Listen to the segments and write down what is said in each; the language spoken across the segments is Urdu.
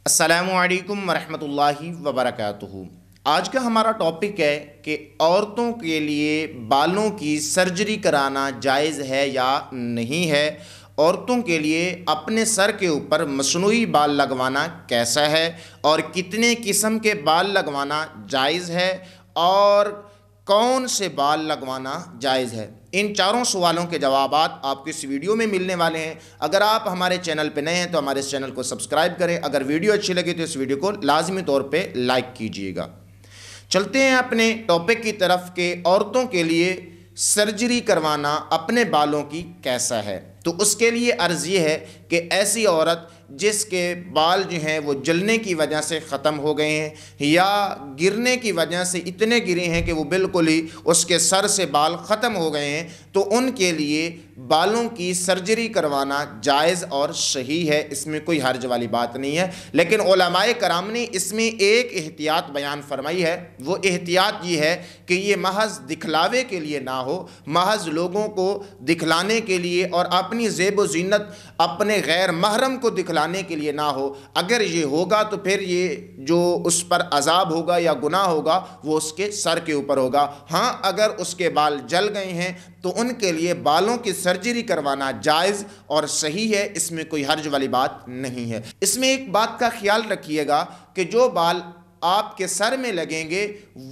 السلام علیکم ورحمۃ اللہ وبرکاتہ۔ آج کا ہمارا ٹاپک ہے کہ عورتوں کے لیے بالوں کی سرجری کرانا جائز ہے یا نہیں ہے۔ عورتوں کے لیے اپنے سر کے اوپر مصنوعی بال لگوانا کیسا ہے اور کتنے قسم کے بال لگوانا جائز ہے اور کون سے بال لگوانا جائز ہے، ان چاروں سوالوں کے جوابات آپ کو اس ویڈیو میں ملنے والے ہیں۔ اگر آپ ہمارے چینل پہ نئے ہیں تو ہمارے اس چینل کو سبسکرائب کریں۔ اگر ویڈیو اچھی لگے تو اس ویڈیو کو لازمی طور پہ لائک کیجئے گا۔ چلتے ہیں اپنے ٹاپک کی طرف کہ عورتوں کے لیے سرجری کروانا اپنے بالوں کی کیسا ہے۔ تو اس کے لیے عرض یہ ہے کہ ایسی عورت جس کے بال جو ہیں وہ جلنے کی وجہ سے ختم ہو گئے ہیں یا گرنے کی وجہ سے اتنے گرے ہیں کہ وہ بالکل ہی اس کے سر سے بال ختم ہو گئے ہیں، تو ان کے لیے بالوں کی سرجری کروانا جائز اور صحیح ہے، اس میں کوئی حرج والی بات نہیں ہے۔ لیکن علماء کرام نے اس میں ایک احتیاط بیان فرمائی ہے۔ وہ احتیاط یہ ہے کہ یہ محض دکھلاوے کے لیے نہ ہو، محض لوگوں کو دکھلانے کے لیے اور اپنی زیب و زینت اپنے غیر محرم کو دکھلانے کے لیے نہ ہو۔ اگر یہ ہوگا تو پھر یہ جو اس پر عذاب ہوگا یا گناہ ہوگا وہ اس کے سر کے اوپر ہوگا۔ ہاں، اگر اس کے بال جل گئے ہیں تو ان کے لیے بالوں کی سرجری کروانا جائز اور صحیح ہے، اس میں کوئی حرج والی بات نہیں ہے۔ اس میں ایک بات کا خیال رکھیے گا کہ جو بال آپ کے سر میں لگیں گے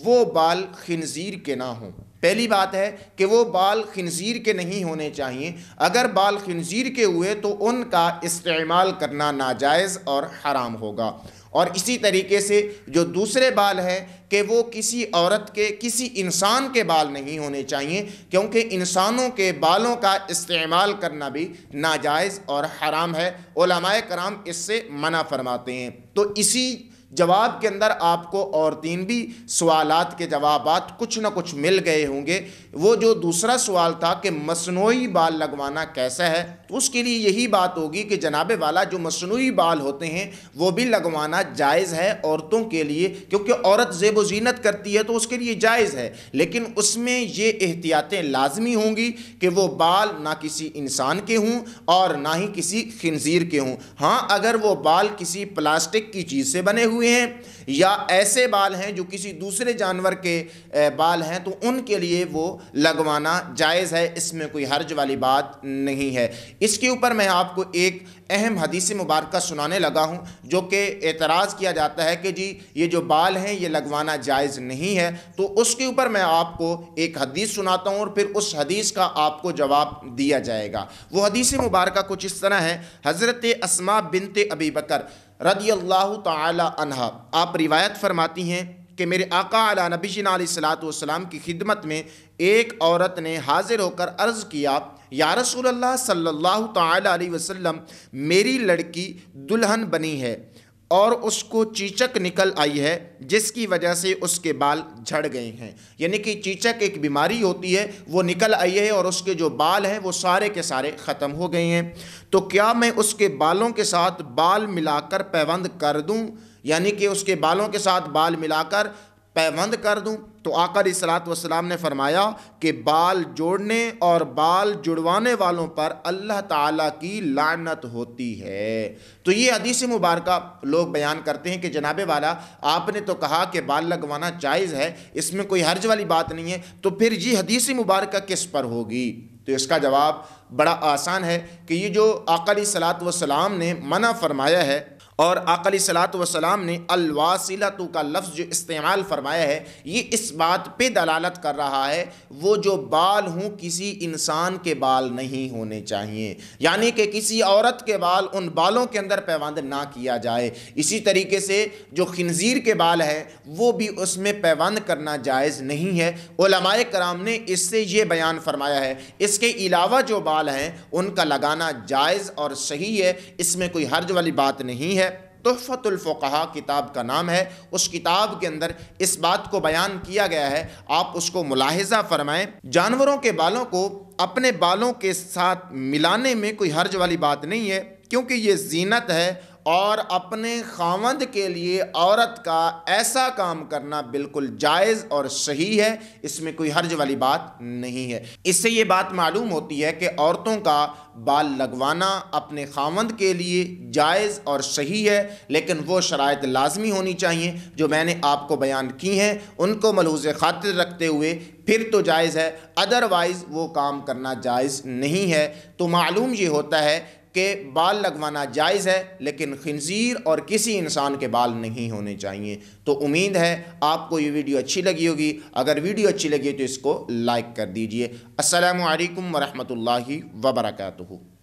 وہ بال خنزیر کے نہ ہوں۔ پہلی بات ہے کہ وہ بال خنزیر کے نہیں ہونے چاہیے۔ اگر بال خنزیر کے ہوئے تو ان کا استعمال کرنا ناجائز اور حرام ہوگا۔ اور اسی طریقے سے جو دوسرے بال ہیں کہ وہ کسی عورت کے، کسی انسان کے بال نہیں ہونے چاہیے، کیونکہ انسانوں کے بالوں کا استعمال کرنا بھی ناجائز اور حرام ہے۔ علماء کرام اس سے منع فرماتے ہیں۔ تو اسی جواب کے اندر آپ کو اور تین بھی سوالات کے جوابات کچھ نہ کچھ مل گئے ہوں گے۔ وہ جو دوسرا سوال تھا کہ مصنوعی بال لگوانا کیسا ہے، تو اس کے لیے یہی بات ہوگی کہ جناب والا جو مصنوعی بال ہوتے ہیں وہ بھی لگوانا جائز ہے عورتوں کے لیے، کیونکہ عورت زیب و زینت کرتی ہے تو اس کے لیے جائز ہے، لیکن اس میں یہ احتیاطیں لازمی ہوں گی کہ وہ بال نہ کسی انسان کے ہوں اور نہ ہی کسی خنزیر کے ہوں۔ ہاں، اگر وہ بال کسی پلاسٹک کی چیز سے بنے ہوئے ہیں یا ایسے بال ہیں جو کسی دوسرے جانور کے بال ہیں تو ان کے لیے وہ لگوانا جائز ہے، اس میں کوئی حرج والی بات نہیں ہے۔ اس کے اوپر میں آپ کو ایک اہم حدیث مبارکہ سنانے لگا ہوں جو کہ اعتراض کیا جاتا ہے کہ جی یہ جو بال ہیں یہ لگوانا جائز نہیں ہے، تو اس کے اوپر میں آپ کو ایک حدیث سناتا ہوں اور پھر اس حدیث کا آپ کو جواب دیا جائے گا۔ وہ حدیث مبارکہ کچھ اس طرح ہے۔ حضرت اسماء بنت ابی بکر رضی اللہ تعالی عنہا آپ روایت فرماتی ہیں کہ میرے آقا علی نبینا علیہ الصلوۃ والسلام کی خدمت میں ایک عورت نے حاضر ہو کر عرض کیا، یا رسول اللہ صلی اللہ تعالی علیہ وسلم، میری لڑکی دلہن بنی ہے اور اس کو چیچک نکل آئی ہے جس کی وجہ سے اس کے بال جھڑ گئے ہیں۔ یعنی کہ چیچک ایک بیماری ہوتی ہے، وہ نکل آئی ہے اور اس کے جو بال ہیں وہ سارے کے سارے ختم ہو گئے ہیں، تو کیا میں اس کے بالوں کے ساتھ بال ملا کر پیوند کر دوں؟ یعنی کہ اس کے بالوں کے ساتھ بال ملا کر پیوند کر دوں؟ تو آقا علیہ الصلوۃ والسلام نے فرمایا کہ بال جوڑنے اور بال جڑوانے والوں پر اللہ تعالیٰ کی لعنت ہوتی ہے۔ تو یہ حدیث مبارکہ لوگ بیان کرتے ہیں کہ جناب والا آپ نے تو کہا کہ بال لگوانا جائز ہے، اس میں کوئی حرج والی بات نہیں ہے، تو پھر یہ حدیث مبارکہ کس پر ہوگی؟ تو اس کا جواب بڑا آسان ہے کہ یہ جو آقا علیہ الصلوۃ والسلام نے منع فرمایا ہے اور آقا علیہ الصلوۃ والسلام نے الواصلۃ کا لفظ جو استعمال فرمایا ہے، یہ اس بات پہ دلالت کر رہا ہے وہ جو بال ہوں کسی انسان کے بال نہیں ہونے چاہیے، یعنی کہ کسی عورت کے بال ان بالوں کے اندر پیوند نہ کیا جائے۔ اسی طریقے سے جو خنزیر کے بال ہیں وہ بھی اس میں پیوند کرنا جائز نہیں ہے۔ علماء کرام نے اس سے یہ بیان فرمایا ہے اس کے علاوہ جو بال ہیں ان کا لگانا جائز اور صحیح ہے، اس میں کوئی حرج والی بات نہیں ہے۔ تحفۃ الفقہاء کتاب کا نام ہے، اس کتاب کے اندر اس بات کو بیان کیا گیا ہے، آپ اس کو ملاحظہ فرمائیں۔ جانوروں کے بالوں کو اپنے بالوں کے ساتھ ملانے میں کوئی حرج والی بات نہیں ہے، کیونکہ یہ زینت ہے اور اپنے خاوند کے لیے عورت کا ایسا کام کرنا بالکل جائز اور صحیح ہے، اس میں کوئی حرج والی بات نہیں ہے۔ اس سے یہ بات معلوم ہوتی ہے کہ عورتوں کا بال لگوانا اپنے خاوند کے لیے جائز اور صحیح ہے، لیکن وہ شرائط لازمی ہونی چاہیے جو میں نے آپ کو بیان کی ہیں، ان کو ملحوظ خاطر رکھتے ہوئے پھر تو جائز ہے، ادروائز وہ کام کرنا جائز نہیں ہے۔ تو معلوم یہ ہوتا ہے کہ بال لگوانا جائز ہے، لیکن خنزیر اور کسی انسان کے بال نہیں ہونے چاہیے۔ تو امید ہے آپ کو یہ ویڈیو اچھی لگی ہوگی، اگر ویڈیو اچھی لگی تو اس کو لائک کر دیجئے۔ السلام علیکم ورحمۃ اللہ وبرکاتہ۔